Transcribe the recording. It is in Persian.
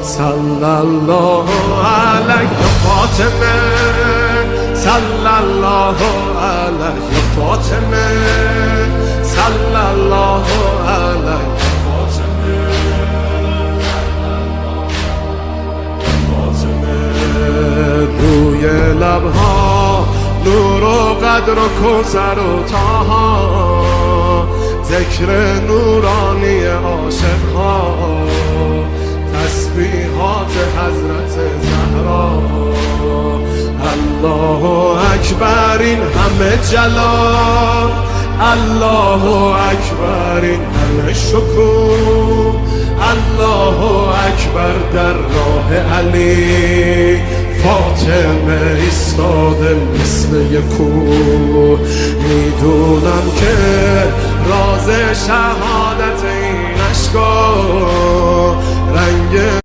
صلی الله علیک یا فاطمه، صلی الله علیک یا فاطمه، صلی الله علیک یا فاطمه. روی لبها نور و قدر و کوثر و طاها، ذکر نورانی عاشقها، تسبیحات حضرت زهرا. الله اکبر این همه جلال، الله اکبر این همه شکوه، الله اکبر در راه علی، فاطمه ایستاده مثل یک کوه. میدونم که راز شهادت این اشکا، رنگ